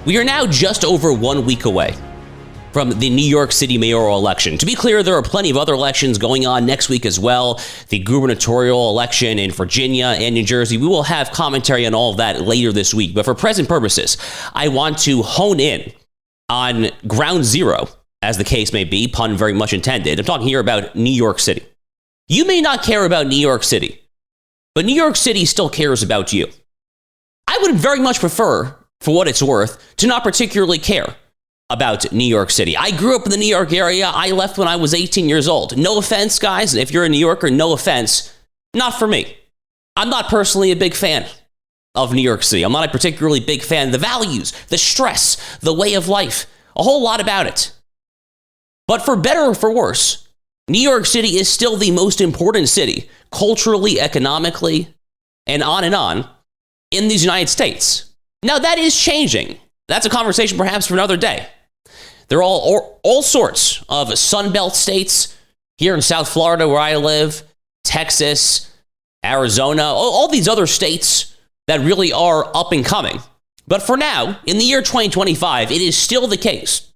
We are now just over 1 week away from the New York City mayoral election. To be clear, there are plenty of other elections going on next week as well. The gubernatorial election in Virginia and New Jersey. We will have commentary on all of that later this week. But for present purposes, I want to hone in on ground zero, as the case may be, pun very much intended. I'm talking here about New York City. You may not care about New York City, but New York City still cares about you. I would very much prefer, for what it's worth, to not particularly care about New York City. I grew up in the New York area. I left when I was 18 years old. No offense, guys. If you're a New Yorker, no offense. Not for me. I'm not personally a big fan of New York City. I'm not a particularly big fan of the values, the stress, the way of life, a whole lot about it. But for better or for worse, New York City is still the most important city, culturally, economically, and on in these United States. Now, that is changing. That's a conversation perhaps for another day. There are all sorts of Sunbelt states here in South Florida, where I live, Texas, Arizona, all these other states that really are up and coming. But for now, in the year 2025, it is still the case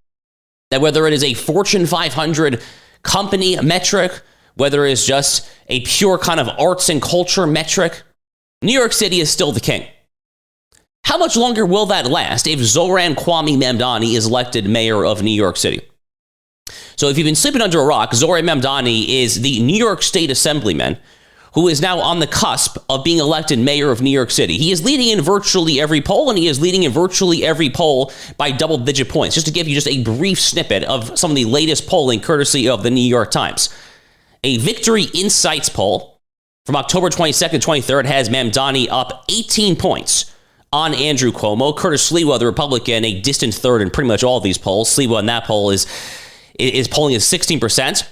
that whether it is a Fortune 500 company metric, whether it's just a pure kind of arts and culture metric, New York City is still the king. How much longer will that last if Zohran Mamdani is elected mayor of New York City? So if you've been sleeping under a rock, Zohran Mamdani is the New York State Assemblyman who is now on the cusp of being elected mayor of New York City. He is leading in virtually every poll, and he is leading in virtually every poll by double-digit points. Just to give you just a brief snippet of some of the latest polling courtesy of the New York Times. A Victory Insights poll from October 22nd, 23rd has Mamdani up 18 points on Andrew Cuomo. Curtis Sliwa, the Republican, a distant third in pretty much all of these polls. Sliwa in that poll is polling at 16%.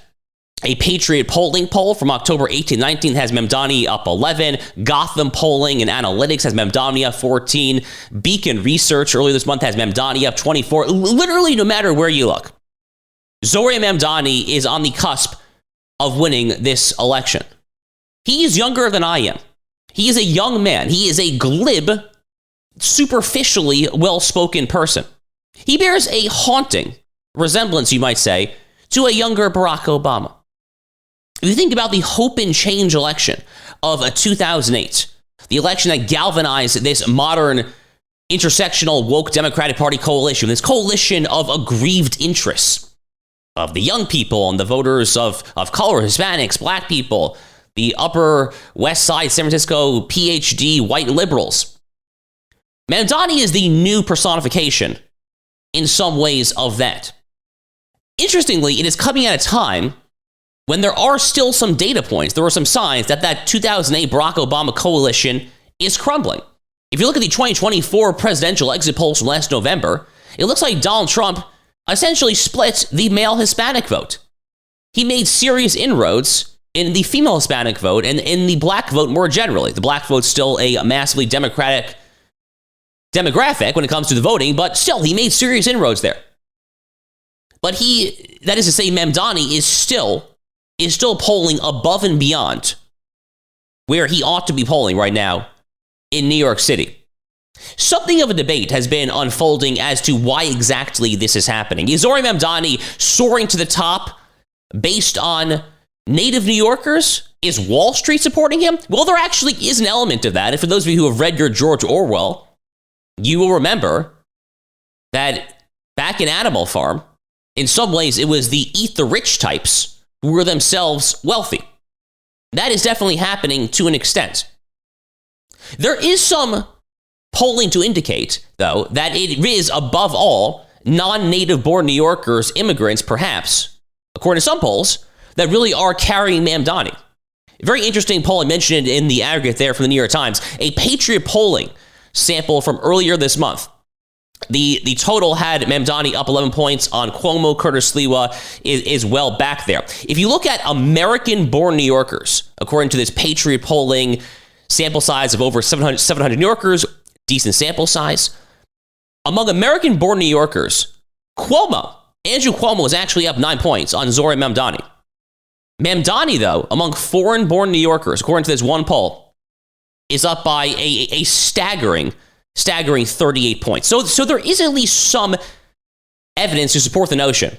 A Patriot polling poll from October 18th, 19th has Mamdani up 11. Gotham polling and analytics has Mamdani up 14. Beacon Research earlier this month has Mamdani up 24. Literally, no matter where you look, Zohran Mamdani is on the cusp of winning this election. He is younger than I am. He is a young man. He is a glib, superficially well-spoken person. He bears a haunting resemblance, you might say, to a younger Barack Obama. If you think about the hope and change election of 2008, the election that galvanized this modern intersectional woke Democratic Party coalition, this coalition of aggrieved interests of the young people and the voters of color, Hispanics, black people, the Upper West Side, San Francisco, PhD, white liberals. Mamdani is the new personification, in some ways, of that. Interestingly, it is coming at a time when there are still some data points, there are some signs that 2008 Barack Obama coalition is crumbling. If you look at the 2024 presidential exit polls from last November, it looks like Donald Trump essentially split the male Hispanic vote. He made serious inroads in the female Hispanic vote and in the black vote more generally. The black vote's still a massively Democratic demographic when it comes to the voting, but still, he made serious inroads there. But that is to say, Mamdani is still polling above and beyond where he ought to be polling right now in New York City. Something of a debate has been unfolding as to why exactly this is happening. Is Zohran Mamdani soaring to the top based on native New Yorkers? Is Wall Street supporting him? Well, there actually is an element of that. And for those of you who have read your George Orwell, you will remember that back in Animal Farm, in some ways, it was the eat the rich types who were themselves wealthy. That is definitely happening to an extent. There is some polling to indicate, though, that it is, above all, non-native born New Yorkers, immigrants, perhaps, according to some polls, that really are carrying Mamdani. A very interesting poll I mentioned in the aggregate there from the New York Times, a Patriot polling sample from earlier this month. The total had Mamdani up 11 points on Cuomo. Curtis Sliwa is well back there. If you look at American-born New Yorkers, according to this Patriot polling sample size of over 700 New Yorkers, decent sample size. Among American-born New Yorkers, Andrew Cuomo is actually up 9 points on Zohran Mamdani. Mamdani, though, among foreign-born New Yorkers, according to this one poll, is up by a staggering staggering 38 points. So there is at least some evidence to support the notion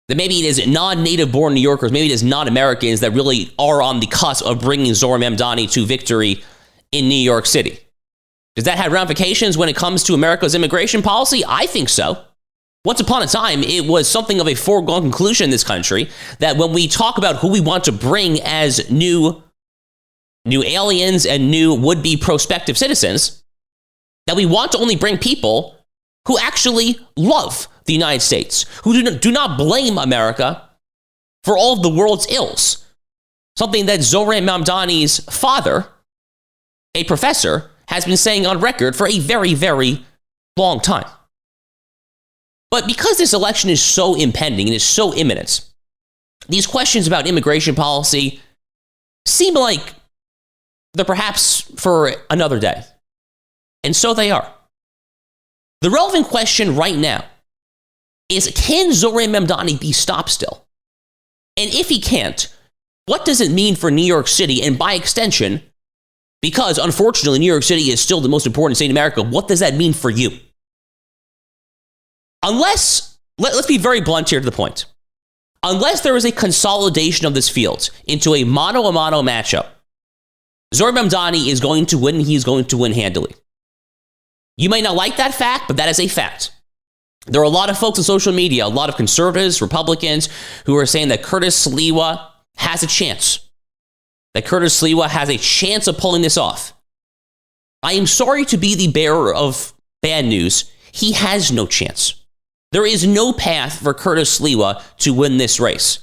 that maybe it is non-native born New Yorkers, maybe it is non-Americans that really are on the cusp of bringing Zohran Mamdani to victory in New York City. Does that have ramifications when it comes to America's immigration policy? I think so. Once upon a time, it was something of a foregone conclusion in this country that when we talk about who we want to bring as new aliens and new would-be prospective citizens, that we want to only bring people who actually love the United States, who do not blame America for all of the world's ills. Something that Zohran Mamdani's father, a professor, has been saying on record for a very, very long time. But because this election is so impending and is so imminent, these questions about immigration policy seem like they're perhaps for another day. And so they are. The relevant question right now is, can Zohran Mamdani be stopped still? And if he can't, what does it mean for New York City? And by extension, because unfortunately New York City is still the most important state in America, what does that mean for you? Unless, let's be very blunt here to the point. Unless there is a consolidation of this field into a mano-a-mano matchup, Zohran Mamdani is going to win, and he's going to win handily. You may not like that fact, but that is a fact. There are a lot of folks on social media, a lot of conservatives, Republicans, who are saying that Curtis Sliwa has a chance. That Curtis Sliwa has a chance of pulling this off. I am sorry to be the bearer of bad news. He has no chance. There is no path for Curtis Sliwa to win this race.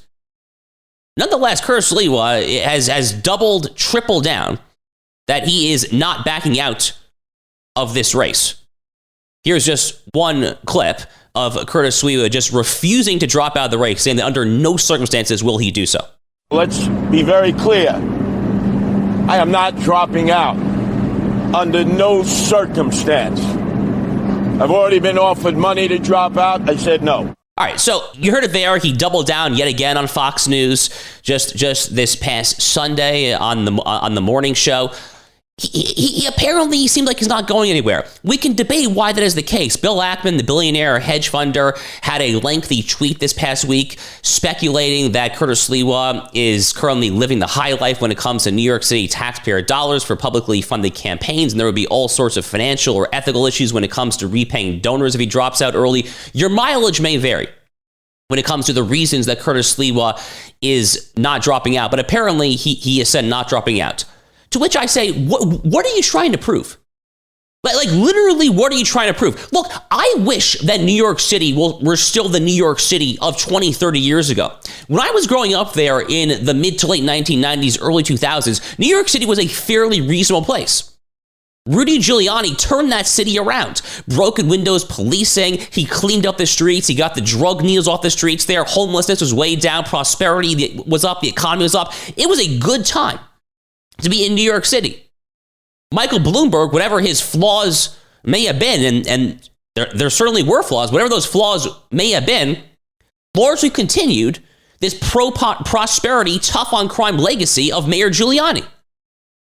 Nonetheless, Curtis Sliwa has doubled, tripled down that he is not backing out of this race. Here's just one clip of Curtis Sliwa just refusing to drop out of the race, saying that under no circumstances will he do so. Let's be very clear. I am not dropping out under no circumstance. I've already been offered money to drop out. I said no. All right, so you heard it there. He doubled down yet again on Fox News just this past Sunday on the morning show. He apparently seemed like he's not going anywhere. We can debate why that is the case. Bill Ackman, the billionaire hedge funder, had a lengthy tweet this past week speculating that Curtis Sliwa is currently living the high life when it comes to New York City taxpayer dollars for publicly funded campaigns, and there would be all sorts of financial or ethical issues when it comes to repaying donors if he drops out early. Your mileage may vary when it comes to the reasons that Curtis Sliwa is not dropping out, but apparently he has said not dropping out. To which I say, what are you trying to prove? Like literally, what are you trying to prove? Look, I wish that New York City were still the New York City of 20, 30 years ago. When I was growing up there in the mid to late 1990s, early 2000s, New York City was a fairly reasonable place. Rudy Giuliani turned that city around. Broken windows policing, he cleaned up the streets, he got the drug needles off the streets there, homelessness was way down, prosperity was up, the economy was up. It was a good time to be in New York City. Michael Bloomberg, whatever his flaws may have been, and there certainly were flaws, whatever those flaws may have been, largely continued this pro-prosperity, tough-on-crime legacy of Mayor Giuliani.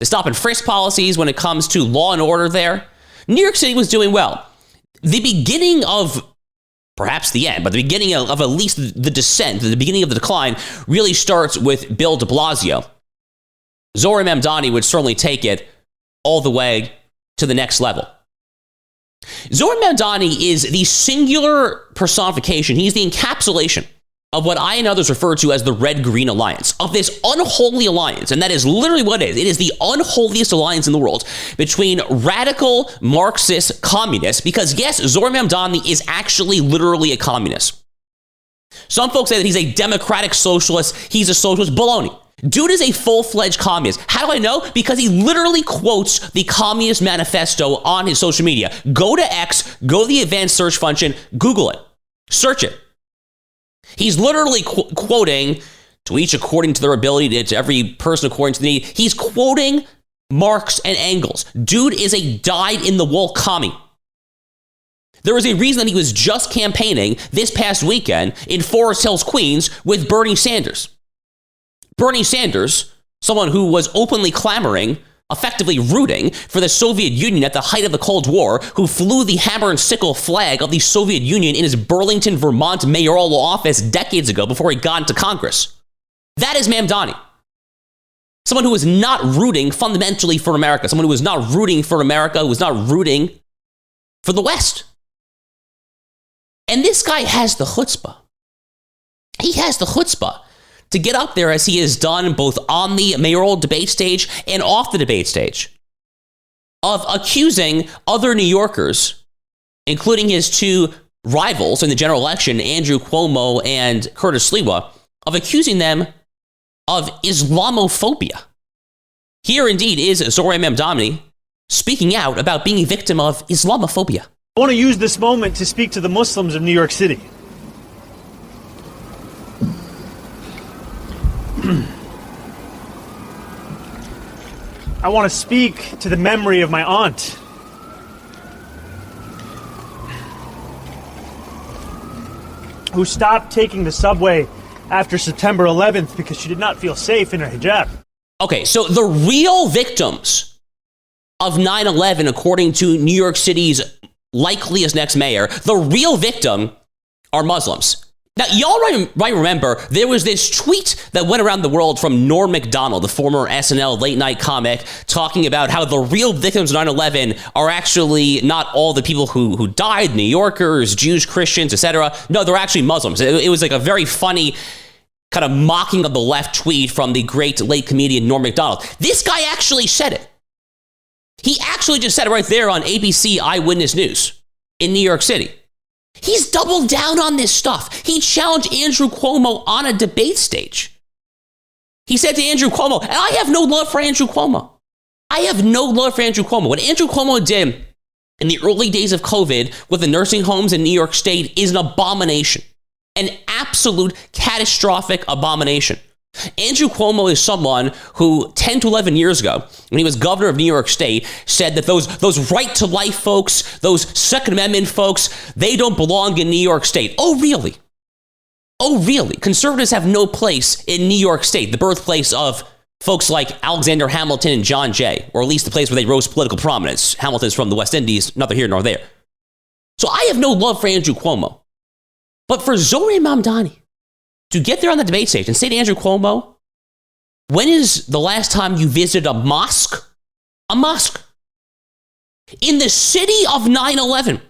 The stop and frisk policies when it comes to law and order there. New York City was doing well. The beginning of, perhaps the end, but the beginning of at least the descent, the beginning of the decline, really starts with Bill de Blasio. Zohran Mamdani would certainly take it all the way to the next level. Zohran Mamdani is the singular personification. He's the encapsulation of what I and others refer to as the Red-Green Alliance, of this unholy alliance, and that is literally what it is. It is the unholiest alliance in the world between radical Marxist communists, because yes, Zohran Mamdani is actually literally a communist. Some folks say that he's a democratic socialist, he's a socialist. Baloney. Dude is a full-fledged communist. How do I know? Because he literally quotes the Communist Manifesto on his social media. Go to X, go to the advanced search function, Google it, search it. He's literally quoting, to each according to their ability, to every person according to the need. He's quoting Marx and Engels. Dude is a dyed-in-the-wool commie. There is a reason that he was just campaigning this past weekend in Forest Hills, Queens, with Bernie Sanders. Bernie Sanders, someone who was openly clamoring effectively rooting for the Soviet Union at the height of the Cold War, who flew the hammer and sickle flag of the Soviet Union in his Burlington, Vermont mayoral office decades ago before he got into Congress. That is Mamdani. Someone who is not rooting fundamentally for America. Someone who is not rooting for America, who is not rooting for the West. And this guy has the chutzpah. He has the chutzpah to get up there as he has done both on the mayoral debate stage and off the debate stage of accusing other New Yorkers, including his two rivals in the general election, Andrew Cuomo and Curtis Sliwa, of accusing them of Islamophobia. Here indeed is Zohran Mamdani speaking out about being a victim of Islamophobia. I want to use this moment to speak to the Muslims of New York City. I want to speak to the memory of my aunt. Who stopped taking the subway after September 11th because she did not feel safe in her hijab. Okay, so the real victims of 9/11, according to New York City's likeliest next mayor, the real victim are Muslims. Now, y'all might remember there was this tweet that went around the world from Norm Macdonald, the former SNL late night comic, talking about how the real victims of 9/11 are actually not all the people who died, New Yorkers, Jews, Christians, etc. No, they're actually Muslims. It was like a very funny kind of mocking of the left tweet from the great late comedian Norm Macdonald. This guy actually said it. He actually just said it right there on ABC Eyewitness News in New York City. He's doubled down on this stuff. He challenged Andrew Cuomo on a debate stage. He said to Andrew Cuomo, and I have no love for Andrew Cuomo. I have no love for Andrew Cuomo. What Andrew Cuomo did in the early days of COVID with the nursing homes in New York State is an abomination, an absolute catastrophic abomination. Andrew Cuomo is someone who 10 to 11 years ago, when he was governor of New York State, said that those right-to-life folks, those Second Amendment folks, they don't belong in New York State. Oh, really? Oh, really? Conservatives have no place in New York State, the birthplace of folks like Alexander Hamilton and John Jay, or at least the place where they rose to political prominence. Hamilton's from the West Indies, neither here nor there. So I have no love for Andrew Cuomo. But for Zohran Mamdani to get there on the debate stage and say to Andrew Cuomo, when is the last time you visited a mosque? A mosque. In the city of 9/11.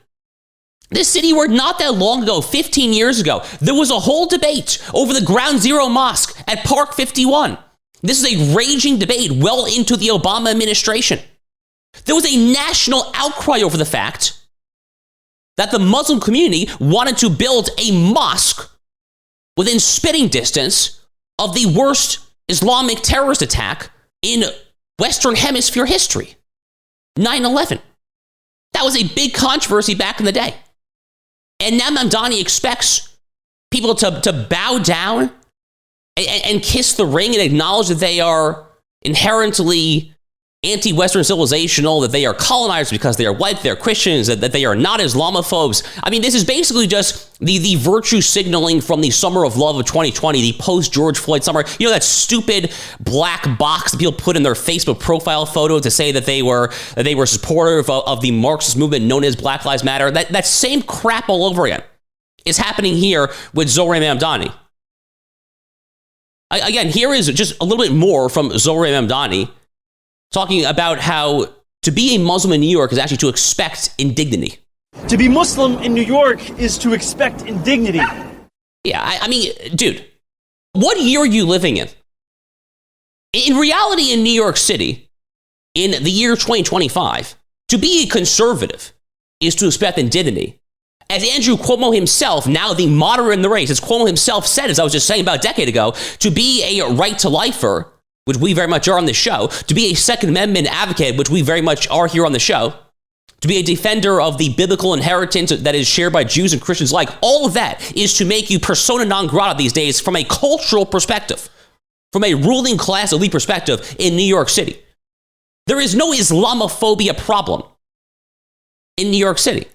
This city where not that long ago, 15 years ago, there was a whole debate over the Ground Zero Mosque at Park 51. This is a raging debate well into the Obama administration. There was a national outcry over the fact that the Muslim community wanted to build a mosque within spitting distance of the worst Islamic terrorist attack in Western Hemisphere history, 9/11. That was a big controversy back in the day. And now Mamdani expects people to bow down and kiss the ring and acknowledge that they are inherently anti-Western civilizational, that they are colonizers because they are white, they're Christians, that they are not Islamophobes. I mean, this is basically just the virtue signaling from the summer of love of 2020, the post-George Floyd summer. You know, that stupid black box that people put in their Facebook profile photo to say that they were supportive of the Marxist movement known as Black Lives Matter. That same crap all over again is happening here with Zohran Mamdani. Again, here is just a little bit more from Zohran Mamdani, talking about how to be a Muslim in New York is actually to expect indignity. To be Muslim in New York is to expect indignity. Yeah, I mean, dude, what year are you living in? In reality, in New York City, in the year 2025, to be a conservative is to expect indignity. As Andrew Cuomo himself, now the moderate in the race, as Cuomo himself said, as I was just saying about a decade ago, to be a right-to-lifer, which we very much are on this show, to be a Second Amendment advocate, which we very much are here on the show, to be a defender of the biblical inheritance that is shared by Jews and Christians alike, all of that is to make you persona non grata these days from a cultural perspective, from a ruling class elite perspective in New York City. There is no Islamophobia problem in New York City.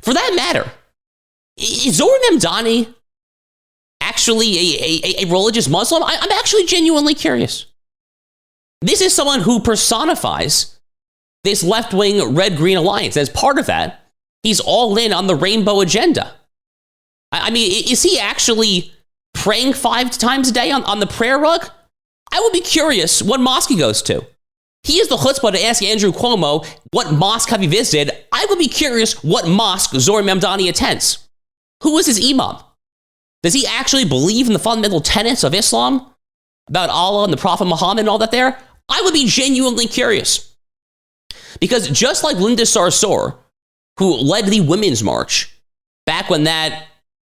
For that matter, is Zohran Mamdani actually a religious Muslim? I'm actually genuinely curious. This is someone who personifies this left-wing red-green alliance. As part of that, he's all in on the rainbow agenda. I mean, is he actually praying 5 times a day on the prayer rug? I would be curious what mosque he goes to. He has the chutzpah to ask Andrew Cuomo, what mosque have you visited? I would be curious what mosque Zohran Mamdani attends. Who is his imam? Does he actually believe in the fundamental tenets of Islam? About Allah and the Prophet Muhammad and all that there? I would be genuinely curious. Because just like Linda Sarsour, who led the Women's March back when that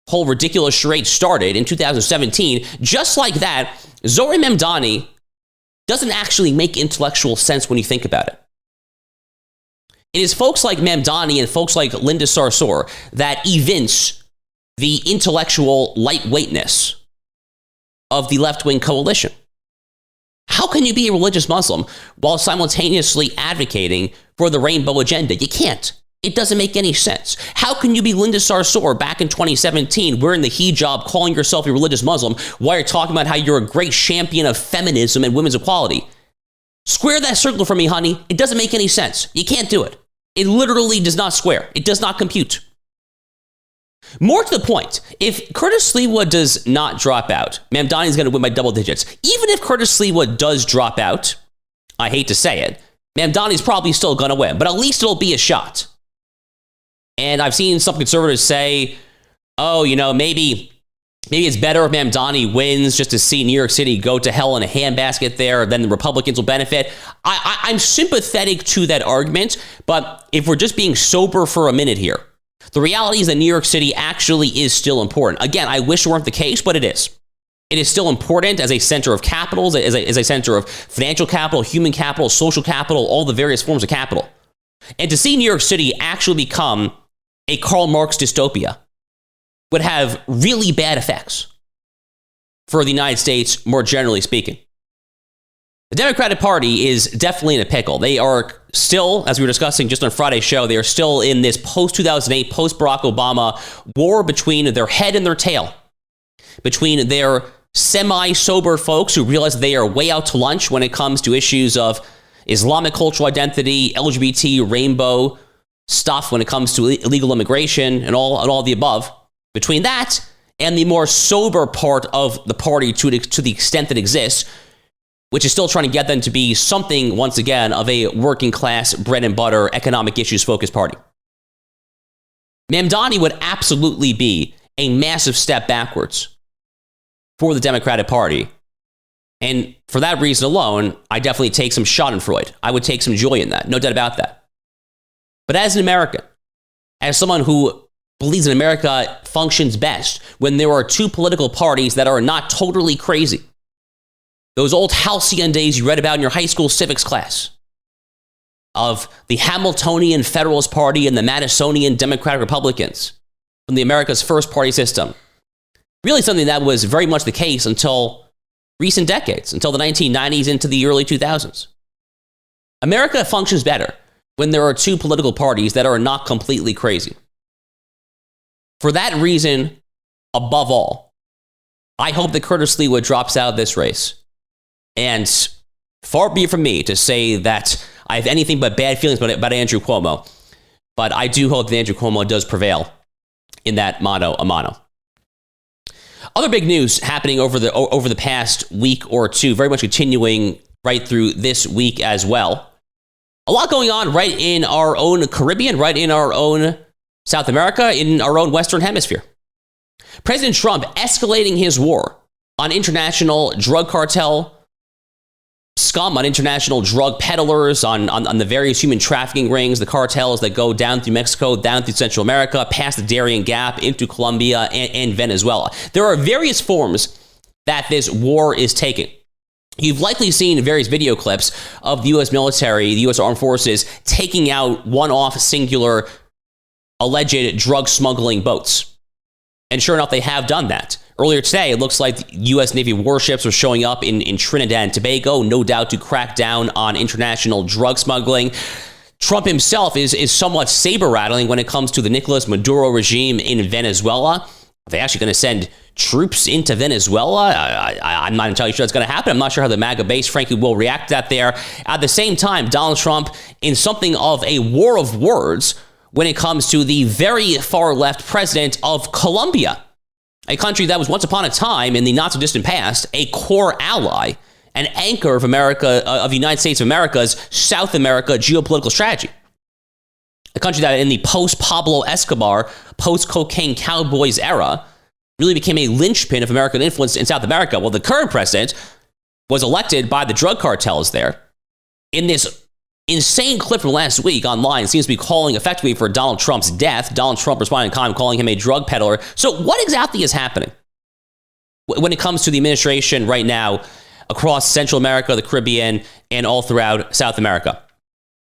whole ridiculous charade started in 2017, just like that, Zohran Mamdani doesn't actually make intellectual sense when you think about it. It is folks like Mamdani and folks like Linda Sarsour that evince the intellectual lightweightness of the left-wing coalition. How can you be a religious Muslim while simultaneously advocating for the rainbow agenda? You can't. It doesn't make any sense. How can you be Linda Sarsour back in 2017 wearing the hijab, calling yourself a religious Muslim, while you're talking about how you're a great champion of feminism and women's equality? Square that circle for me, honey. It doesn't make any sense. You can't do it. It literally does not square. It does not compute. More to the point, if Curtis Leawood does not drop out, Mamdani is going to win by double digits. Even if Curtis Leawood does drop out, I hate to say it, Mamdani's probably still going to win, but at least it'll be a shot. And I've seen some conservatives say, oh, maybe it's better if Mamdani wins just to see New York City go to hell in a handbasket there, then the Republicans will benefit. I'm sympathetic to that argument, but if we're just being sober for a minute here, the reality is that New York City actually is still important. Again, I wish it weren't the case, but it is. It is still important as a center of capital, as a center of financial capital, human capital, social capital, all the various forms of capital. And to see New York City actually become a Karl Marx dystopia would have really bad effects for the United States, more generally speaking. The Democratic Party is definitely in a pickle. They are still, as we were discussing just on Friday's show, they are still in this post-2008, post-Barack Obama war between their head and their tail, between their semi-sober folks who realize they are way out to lunch when it comes to issues of Islamic cultural identity, LGBT, rainbow stuff when it comes to illegal immigration and all the above. Between that and the more sober part of the party to the extent that exists, which is still trying to get them to be something, once again, of a working class, bread and butter, economic issues focused party. Mamdani would absolutely be a massive step backwards for the Democratic Party. And for that reason alone, I definitely take some schadenfreude. I would take some joy in that, no doubt about that. But as an American, as someone who believes that America functions best when there are two political parties that are not totally crazy, those old halcyon days you read about in your high school civics class of the Hamiltonian Federalist Party and the Madisonian Democratic Republicans from the America's first party system. Really something that was very much the case until recent decades, until the 1990s into the early 2000s. America functions better when there are two political parties that are not completely crazy. For that reason, above all, I hope that Curtis Leawood drops out of this race. And far be it from me to say that I have anything but bad feelings about Andrew Cuomo. But I do hope that Andrew Cuomo does prevail in that mano a mano. Other big news happening over the past week or two, very much continuing right through this week as well. A lot going on right in our own Caribbean, right in our own South America, in our own Western Hemisphere. President Trump escalating his war on international drug cartel scum, on international drug peddlers, on the various human trafficking rings, the cartels that go down through Mexico, down through Central America, past the Darien Gap, into Colombia and Venezuela. There are various forms that this war is taking. You've likely seen various video clips of the U.S. military, the U.S. Armed Forces, taking out one-off singular alleged drug smuggling boats. And sure enough, they have done that. Earlier today, it looks like U.S. Navy warships are showing up in Trinidad and Tobago, no doubt to crack down on international drug smuggling. Trump himself is somewhat saber-rattling when it comes to the Nicolas Maduro regime in Venezuela. Are they actually going to send troops into Venezuela? I'm not entirely sure that's going to happen. I'm not sure how the MAGA base, frankly, will react to that there. At the same time, Donald Trump in something of a war of words when it comes to the very far left president of Colombia, a country that was once upon a time in the not so distant past a core ally, an anchor of America, of the United States of America's South America geopolitical strategy. A country that in the post-Pablo Escobar, post-cocaine cowboys era really became a linchpin of American influence in South America. Well, the current president was elected by the drug cartels there. In this insane clip from last week online, seems to be calling effectively for Donald Trump's death. Donald Trump responding in kind, calling him a drug peddler. So what exactly is happening when it comes to the administration right now across Central America, the Caribbean, and all throughout South America?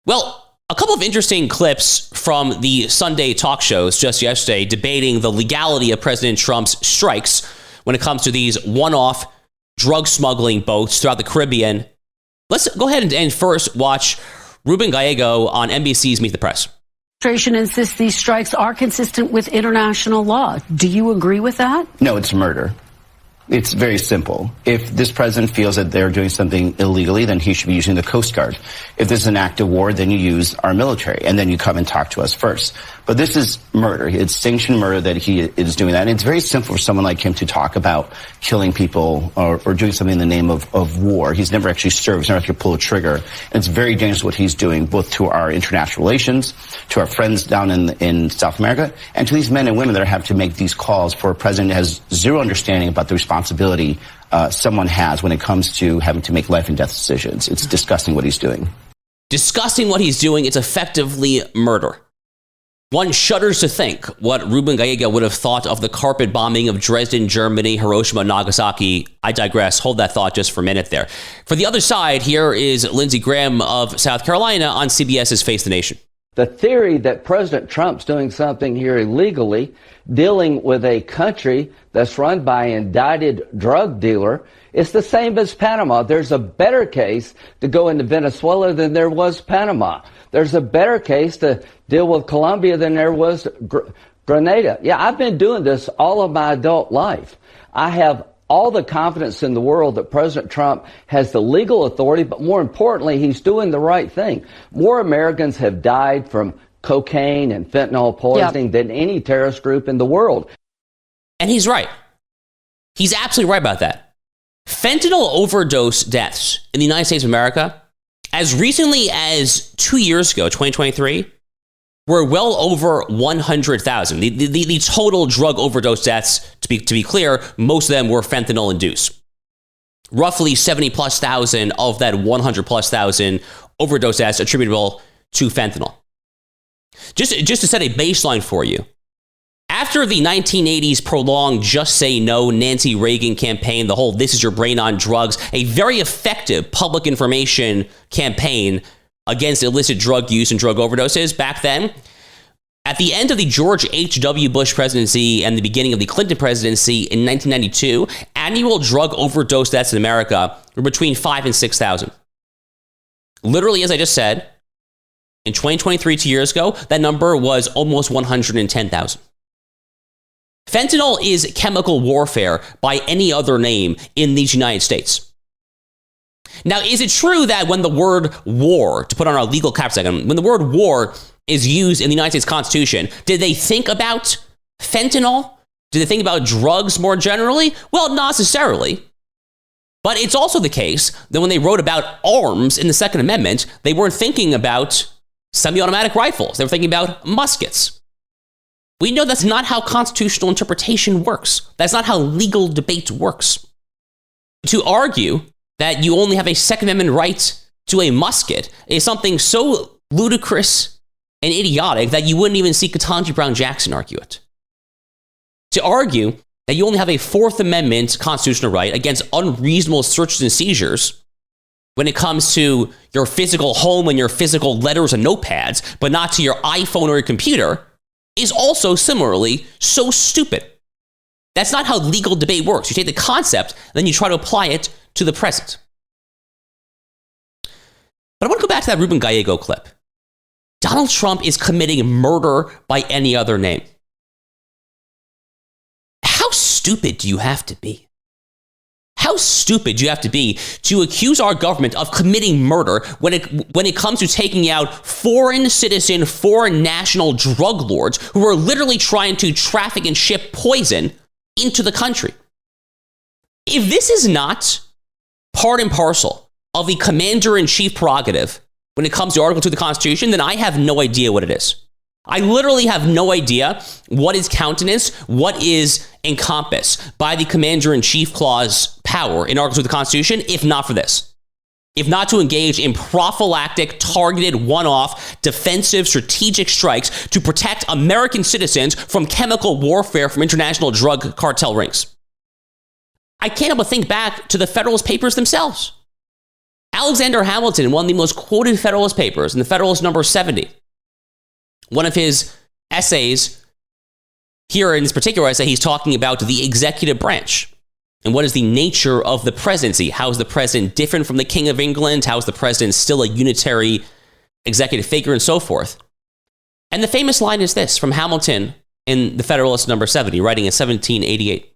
Well, a couple of interesting clips from the Sunday talk shows just yesterday debating the legality of President Trump's strikes when it comes to these one-off drug smuggling boats throughout the Caribbean. Let's go ahead and first watch Ruben Gallego on NBC's Meet the Press. The administration insists these strikes are consistent with international law. Do you agree with that? No, it's murder. It's very simple. If this president feels that they're doing something illegally, then he should be using the Coast Guard. If this is an act of war, then you use our military, and then you come and talk to us first. But this is murder. It's sanctioned murder that he is doing that. And it's very simple for someone like him to talk about killing people or doing something in the name of war. He's never actually served. He's never actually pulled a trigger. And it's very dangerous what he's doing, both to our international relations, to our friends down in South America, and to these men and women that have to make these calls for a president that has zero understanding about the responsibility someone has when it comes to having to make life and death decisions. It's disgusting what he's doing. Disgusting what he's doing. It's effectively murder. One shudders to think what Ruben Gallego would have thought of the carpet bombing of Dresden, Germany, Hiroshima, Nagasaki. I digress. Hold that thought just for a minute there. For the other side, here is Lindsey Graham of South Carolina on CBS's Face the Nation. The theory that President Trump's doing something here illegally, dealing with a country that's run by an indicted drug dealer, is the same as Panama. There's a better case to go into Venezuela than there was Panama. There's a better case to deal with Colombia than there was Grenada. Yeah, I've been doing this all of my adult life. I have all the confidence in the world that President Trump has the legal authority, but more importantly, he's doing the right thing. More Americans have died from cocaine and fentanyl poisoning than any terrorist group in the world. And he's right. He's absolutely right about that. Fentanyl overdose deaths in the United States of America, as recently as 2 years ago, 2023, were well over 100,000. The total drug overdose deaths, to be clear, most of them were fentanyl induced. Roughly 70+ thousand of that 100+ thousand overdose deaths attributable to fentanyl. Just to set a baseline for you, after the 1980s prolonged Just Say No Nancy Reagan campaign, the whole This Is Your Brain on Drugs, a very effective public information campaign against illicit drug use and drug overdoses back then, at the end of the George H.W. Bush presidency and the beginning of the Clinton presidency in 1992, annual drug overdose deaths in America were between 5,000 and 6,000. Literally, as I just said, in 2023, 2 years ago, that number was almost 110,000. Fentanyl is chemical warfare by any other name in these United States. Now, is it true that when the word war, to put on our legal cap second, when the word war is used in the United States Constitution, did they think about fentanyl? Did they think about drugs more generally? Well, not necessarily. But it's also the case that when they wrote about arms in the Second Amendment, they weren't thinking about semi-automatic rifles. They were thinking about muskets. We know that's not how constitutional interpretation works. That's not how legal debate works. To argue that you only have a Second Amendment right to a musket is something so ludicrous and idiotic that you wouldn't even see Ketanji Brown Jackson argue it. To argue that you only have a Fourth Amendment constitutional right against unreasonable searches and seizures when it comes to your physical home and your physical letters and notepads, but not to your iPhone or your computer, is also similarly so stupid. That's not how legal debate works. You take the concept, then you try to apply it to the present. But I want to go back to that Ruben Gallego clip. Donald Trump is committing murder by any other name. stupid do you have to be? How stupid do you have to be to accuse our government of committing murder when it comes to taking out foreign citizen, foreign national drug lords who are literally trying to traffic and ship poison into the country? If this is not part and parcel of the commander-in-chief prerogative when it comes to Article 2 of the Constitution, then I have no idea what it is. I literally have no idea what is countenanced, what is encompassed by the Commander-in-Chief Clause power in Article 2 of the Constitution, if not for this. If not to engage in prophylactic, targeted, one-off, defensive, strategic strikes to protect American citizens from chemical warfare from international drug cartel rings. I can't help but think back to the Federalist Papers themselves. Alexander Hamilton, one of the most quoted Federalist Papers, in the Federalist number 70, one of his essays, here in this particular essay, he's talking about the executive branch and what is the nature of the presidency. How is the president different from the King of England? How is the president still a unitary executive figure and so forth? And the famous line is this from Hamilton in the Federalist number 70, writing in 1788.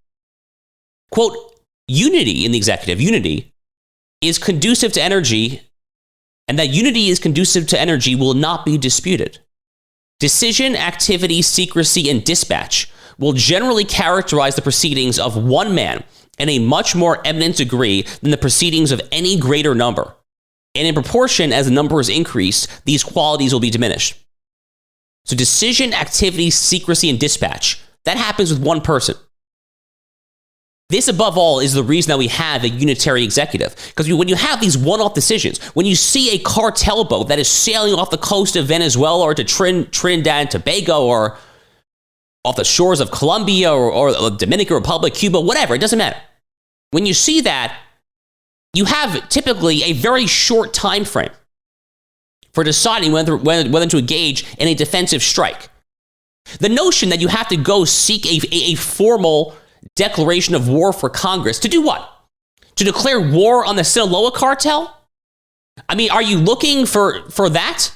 Quote, unity in the executive, unity is conducive to energy, and that unity is conducive to energy will not be disputed. Decision, activity, secrecy, and dispatch will generally characterize the proceedings of one man in a much more eminent degree than the proceedings of any greater number. And in proportion as the number is increased, these qualities will be diminished. So decision, activity, secrecy, and dispatch, that happens with one person. This, above all, is the reason that we have a unitary executive. Because when you have these one-off decisions, when you see a cartel boat that is sailing off the coast of Venezuela or to Trinidad and Tobago or off the shores of Colombia or the Dominican Republic, Cuba, whatever, it doesn't matter. When you see that, you have typically a very short time frame for deciding whether to engage in a defensive strike. The notion that you have to go seek a formal declaration of war for Congress to do what? To declare war on the Sinaloa cartel? I mean, are you looking for that?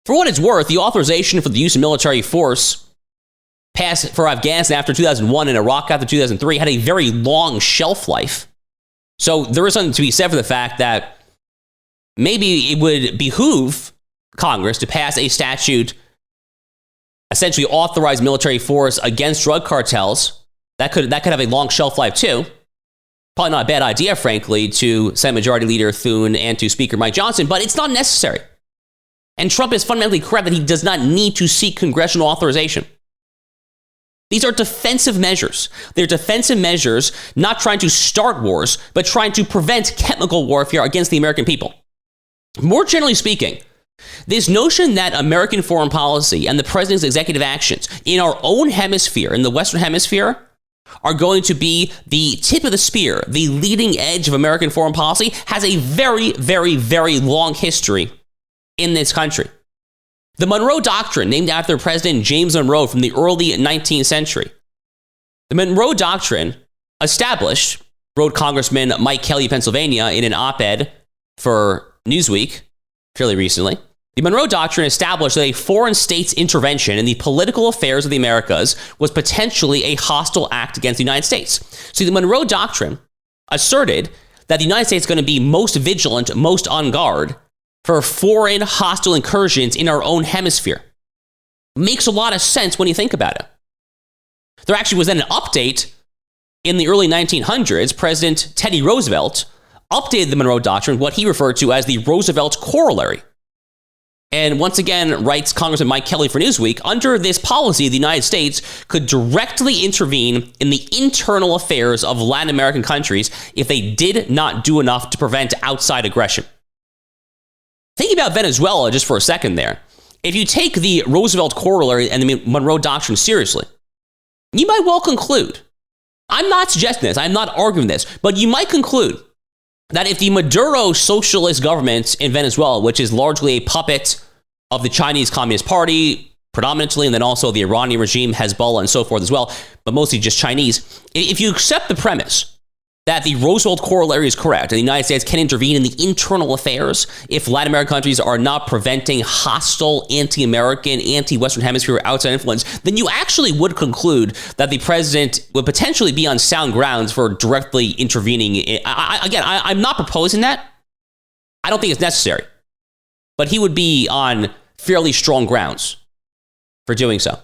For what it's worth, the authorization for the use of military force passed for Afghanistan after 2001 and Iraq after 2003 had a very long shelf life. So there is something to be said for the fact that maybe it would behoove Congress to pass a statute essentially authorize military force against drug cartels. That could have a long shelf life too. Probably not a bad idea, frankly, to Senate Majority Leader Thune and to Speaker Mike Johnson, but it's not necessary. And Trump is fundamentally correct that he does not need to seek congressional authorization. These are defensive measures. They're defensive measures, not trying to start wars, but trying to prevent chemical warfare against the American people. More generally speaking, this notion that American foreign policy and the president's executive actions in our own hemisphere, in the Western hemisphere, are going to be the tip of the spear, the leading edge of American foreign policy, has a very, very, very long history in this country. The Monroe Doctrine, named after President James Monroe from the early 19th century. The Monroe Doctrine established, wrote Congressman Mike Kelly of Pennsylvania in an op-ed for Newsweek fairly recently. The Monroe Doctrine established that a foreign state's intervention in the political affairs of the Americas was potentially a hostile act against the United States. So the Monroe Doctrine asserted that the United States is going to be most vigilant, most on guard for foreign hostile incursions in our own hemisphere. Makes a lot of sense when you think about it. There actually was then an update in the early 1900s. President Teddy Roosevelt updated the Monroe Doctrine, what he referred to as the Roosevelt Corollary. And once again, writes Congressman Mike Kelly for Newsweek, under this policy, the United States could directly intervene in the internal affairs of Latin American countries if they did not do enough to prevent outside aggression. Think about Venezuela just for a second there. If you take the Roosevelt Corollary and the Monroe Doctrine seriously, you might well conclude, I'm not suggesting this, I'm not arguing this, but you might conclude that if the Maduro socialist government in Venezuela, which is largely a puppet of the Chinese Communist Party, predominantly, and then also the Iranian regime, Hezbollah, and so forth as well, but mostly just Chinese, if you accept the premise that the Roosevelt corollary is correct, and the United States can intervene in the internal affairs if Latin American countries are not preventing hostile, anti-American, anti-Western Hemisphere outside influence, then you actually would conclude that the president would potentially be on sound grounds for directly intervening. I'm not proposing that. I don't think it's necessary. But he would be on fairly strong grounds for doing so.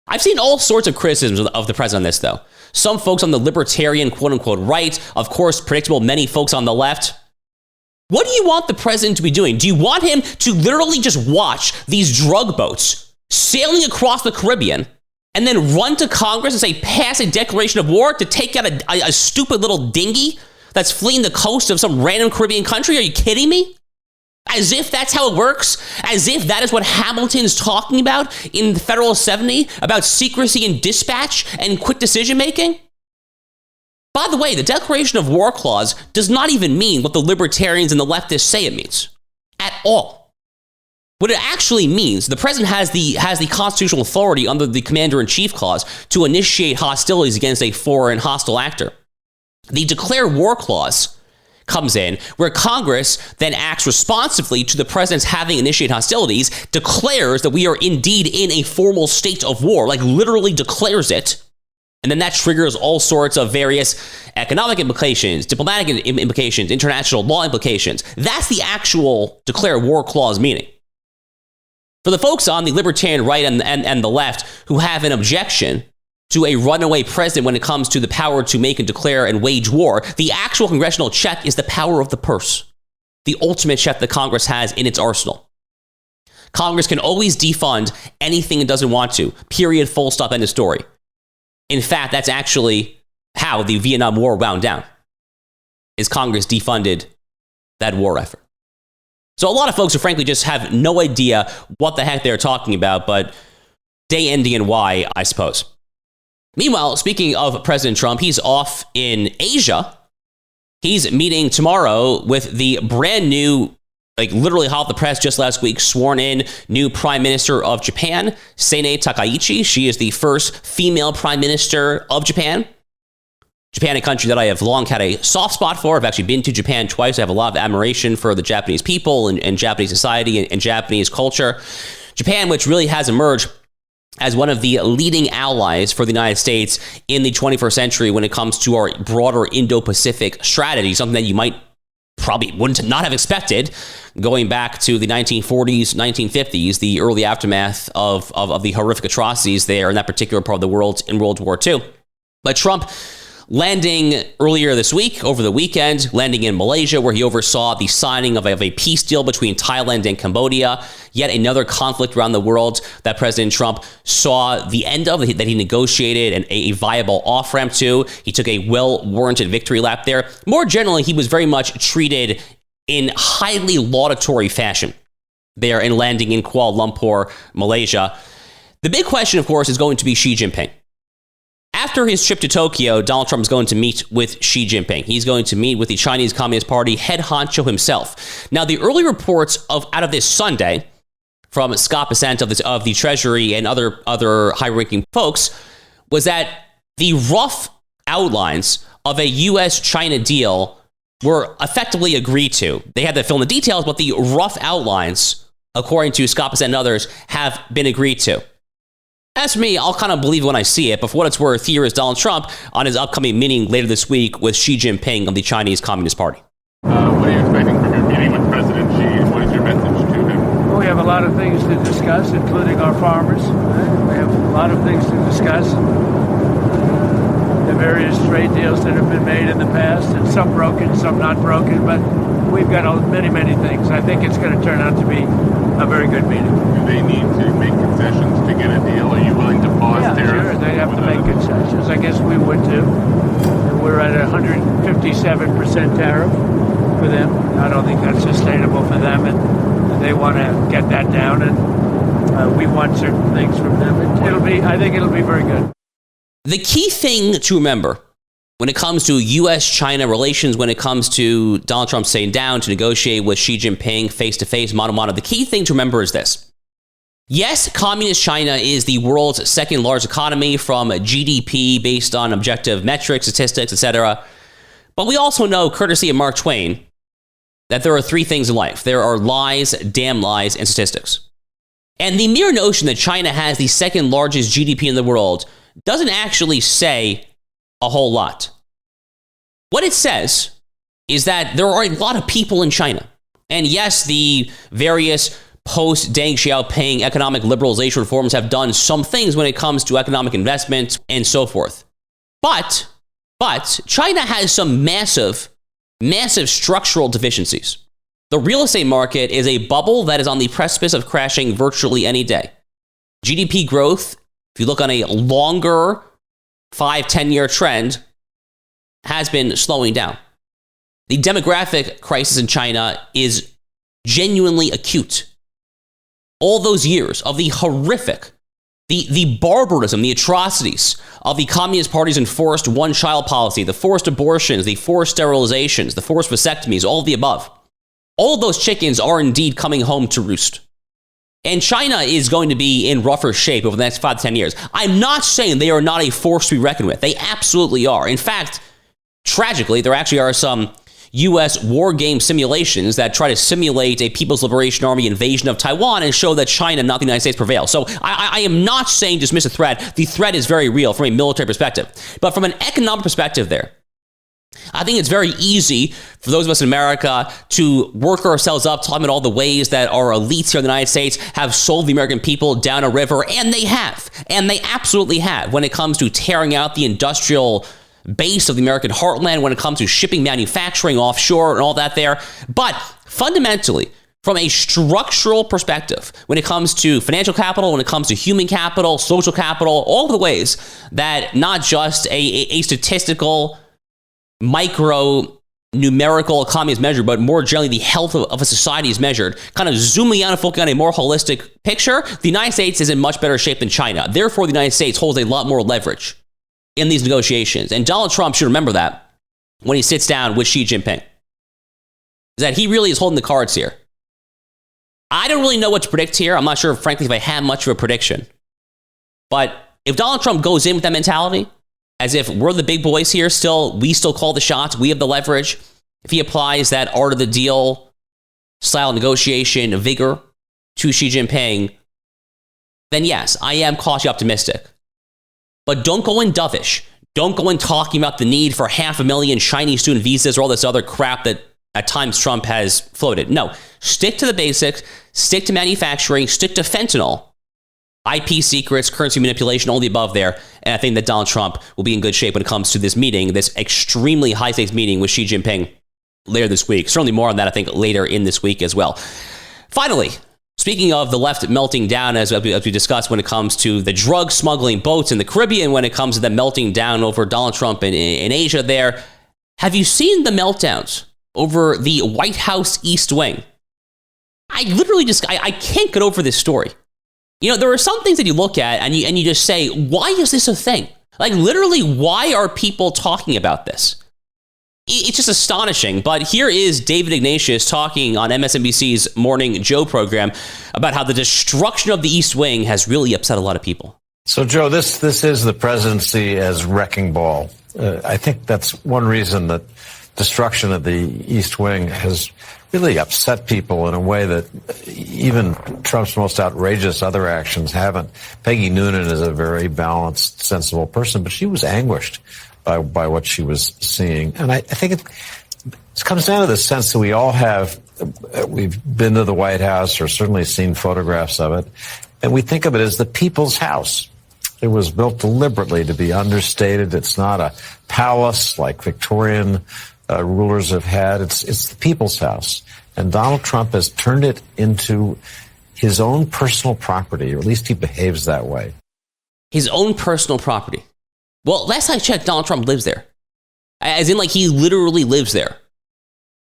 I've seen all sorts of criticisms of the president on this, though. Some folks on the libertarian, quote-unquote, right. Of course, predictable, many folks on the left. What do you want the president to be doing? Do you want him to literally just watch these drug boats sailing across the Caribbean and then run to Congress and say, pass a declaration of war to take out a stupid little dinghy that's fleeing the coast of some random Caribbean country? Are you kidding me? As if that's how it works? As if that is what Hamilton's talking about in the Federalist 70, about secrecy and dispatch and quick decision-making? By the way, the Declaration of War Clause does not even mean what the libertarians and the leftists say it means. At all. What it actually means, the president has the constitutional authority under the Commander-in-Chief Clause to initiate hostilities against a foreign hostile actor. The Declare War Clause comes in, where Congress then acts responsively to the president's having initiated hostilities, declares that we are indeed in a formal state of war, like literally declares it, and then that triggers all sorts of various economic implications, diplomatic implications, international law implications. That's the actual Declare War Clause meaning. For the folks on the libertarian right and the left who have an objection to a runaway president when it comes to the power to make and declare and wage war, the actual congressional check is the power of the purse, the ultimate check that Congress has in its arsenal. Congress can always defund anything it doesn't want to, period, full stop, end of story. In fact, that's actually how the Vietnam War wound down, is Congress defunded that war effort. So a lot of folks who frankly just have no idea what the heck they're talking about, but day ending in Y, I suppose. Meanwhile, speaking of President Trump, he's off in Asia. He's meeting tomorrow with the brand new, literally hot off the press just last week, sworn in new Prime Minister of Japan, Sanae Takaichi. She is the first female Prime Minister of Japan. Japan, a country that I have long had a soft spot for. I've actually been to Japan twice. I have a lot of admiration for the Japanese people and Japanese society and Japanese culture. Japan, which really has emerged as one of the leading allies for the United States in the 21st century when it comes to our broader Indo-Pacific strategy, something that you might probably wouldn't not have expected going back to the 1940s, 1950s, the early aftermath of the horrific atrocities there in that particular part of the world in World War II. But Trump landing earlier this week, over the weekend, landing in Malaysia, where he oversaw the signing of a peace deal between Thailand and Cambodia, yet another conflict around the world that President Trump saw the end of, that he negotiated and a viable off-ramp to. He took a well-warranted victory lap there. More generally, he was very much treated in highly laudatory fashion there in landing in Kuala Lumpur, Malaysia. The big question, of course, is going to be Xi Jinping. After his trip to Tokyo, Donald Trump is going to meet with Xi Jinping. He's going to meet with the Chinese Communist Party head honcho himself. Now, the early reports out of this Sunday from Scott Bessent of the Treasury and other high-ranking folks was that the rough outlines of a U.S.-China deal were effectively agreed to. They had to fill in the details, but the rough outlines, according to Scott Bessent and others, have been agreed to. As for me, I'll kind of believe when I see it, but for what it's worth, here is Donald Trump on his upcoming meeting later this week with Xi Jinping of the Chinese Communist Party. What are you expecting from your meeting with President Xi? What is your message to him? Well, we have a lot of things to discuss, including our farmers. We have a lot of things to discuss. The various trade deals that have been made in the past, and some broken, some not broken, but we've got many things. I think it's going to turn out to be a very good meeting. Do they need to make concessions to get a deal? Are you willing to pause tariffs? Sure, they have to make concessions. I guess we would too. We're at 157% tariff for them. I don't think that's sustainable for them, and they want to get that down, and we want certain things from them. I think it'll be very good. The key thing to remember when it comes to U.S.-China relations, when it comes to Donald Trump sitting down to negotiate with Xi Jinping face-to-face, mano-mano, the key thing to remember is this. Yes, communist China is the world's second largest economy from GDP based on objective metrics, statistics, etc. But we also know, courtesy of Mark Twain, that there are three things in life. There are lies, damn lies, and statistics. And the mere notion that China has the second largest GDP in the world doesn't actually say a whole lot. What it says is that there are a lot of people in China. And yes, the various post-Deng Xiaoping economic liberalization reforms have done some things when it comes to economic investment and so forth. But China has some massive structural deficiencies. The real estate market is a bubble that is on the precipice of crashing virtually any day. GDP growth, if you look on a longer 5-10-year trend, has been slowing down. The demographic crisis in China is genuinely acute. All those years of the horrific, the barbarism, the atrocities of the Communist Party's enforced one-child policy, the forced abortions, the forced sterilizations, the forced vasectomies, all of the above. All of those chickens are indeed coming home to roost. And China is going to be in rougher shape over the next 5 to 10 years. I'm not saying they are not a force to be reckoned with. They absolutely are. In fact, tragically, there actually are some U.S. war game simulations that try to simulate a People's Liberation Army invasion of Taiwan and show that China, not the United States, prevail. So I am not saying dismiss the threat. The threat is very real from a military perspective. But from an economic perspective there, I think it's very easy for those of us in America to work ourselves up, talking about all the ways that our elites here in the United States have sold the American people down a river, and they have. And they absolutely have when it comes to tearing out the industrial base of the American heartland, when it comes to shipping, manufacturing, offshore, and all that there. But fundamentally, from a structural perspective, when it comes to financial capital, when it comes to human capital, social capital, all of the ways that not just a statistical, micro numerical economy is measured, but more generally the health of a society is measured, kind of zooming out and focusing on a more holistic picture, the United States is in much better shape than China. Therefore, the United States holds a lot more leverage in these negotiations. And Donald Trump should remember that when he sits down with Xi Jinping, is that he really is holding the cards here. I don't really know what to predict here. I'm not sure, frankly, if I have much of a prediction. But if Donald Trump goes in with that mentality, as if we're the big boys here, we still call the shots, we have the leverage, if he applies that art of the deal style negotiation vigor to Xi Jinping, then yes, I am cautiously optimistic. But don't go in dovish. Don't go in talking about the need for 500,000 Chinese student visas or all this other crap that at times Trump has floated. No, stick to the basics, stick to manufacturing, stick to fentanyl, IP secrets, currency manipulation, all the above there. And I think that Donald Trump will be in good shape when it comes to this meeting, this extremely high-stakes meeting with Xi Jinping later this week. Certainly more on that, I think, later in this week as well. Finally, speaking of the left melting down, as we discussed when it comes to the drug smuggling boats in the Caribbean, when it comes to them melting down over Donald Trump in Asia there, have you seen the meltdowns over the White House East Wing? I literally I can't get over this story. You know, there are some things that you look at and you just say, why is this a thing? Like, literally, why are people talking about this? It's just astonishing. But here is David Ignatius talking on MSNBC's Morning Joe program about how the destruction of the East Wing has really upset a lot of people. So, Joe, this is the presidency as wrecking ball. I think that's one reason that destruction of the East Wing has really upset people in a way that even Trump's most outrageous other actions haven't. Peggy Noonan is a very balanced, sensible person, but she was anguished by what she was seeing. And I think it comes down to the sense that we all have, we've been to the White House or certainly seen photographs of it, and we think of it as the people's house. It was built deliberately to be understated. It's not a palace like Victorian rulers have had. It's the people's house. And Donald Trump has turned it into his own personal property, or at least he behaves that way. His own personal property. Well, last I checked, Donald Trump lives there. As in, like, he literally lives there.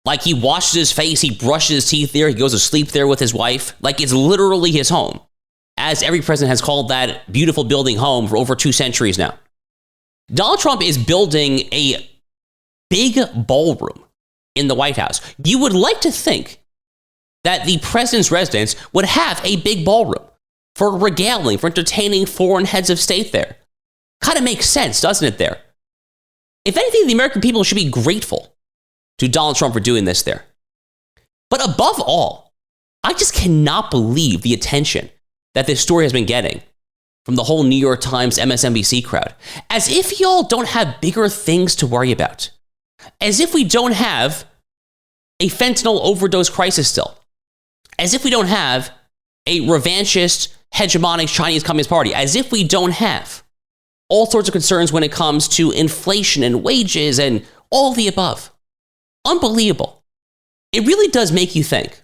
Like, he washes his face, he brushes his teeth there, he goes to sleep there with his wife. Like, it's literally his home. As every president has called that beautiful building home for over 2 centuries now. Donald Trump is building a big ballroom in the White House. You would like to think that the president's residence would have a big ballroom for regaling, for entertaining foreign heads of state there. Kind of makes sense, doesn't it there? If anything, the American people should be grateful to Donald Trump for doing this there. But above all, I just cannot believe the attention that this story has been getting from the whole New York Times, MSNBC crowd. As if y'all don't have bigger things to worry about. As if we don't have a fentanyl overdose crisis still. As if we don't have a revanchist, hegemonic Chinese Communist Party. As if we don't have all sorts of concerns when it comes to inflation and wages and all the above. Unbelievable. It really does make you think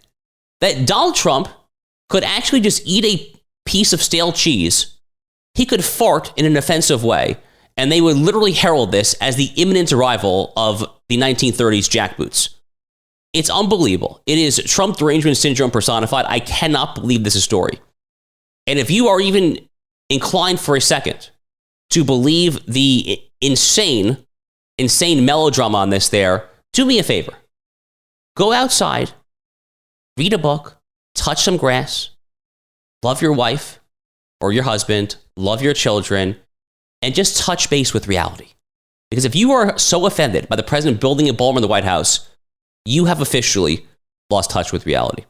that Donald Trump could actually just eat a piece of stale cheese. He could fart in an offensive way, and they would literally herald this as the imminent arrival of the 1930s jackboots. It's unbelievable. It is Trump derangement syndrome personified. I cannot believe this is a story. And if you are even inclined for a second to believe the insane melodrama on this there, do me a favor. Go outside, read a book, touch some grass, love your wife or your husband, love your children, and just touch base with reality. Because if you are so offended by the president building a ballroom in the White House, you have officially lost touch with reality.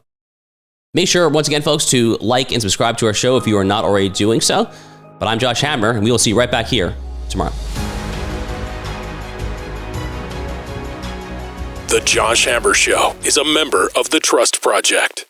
Make sure, once again, folks, to like and subscribe to our show if you are not already doing so. But I'm Josh Hammer, and we will see you right back here tomorrow. The Josh Hammer Show is a member of the Trust Project.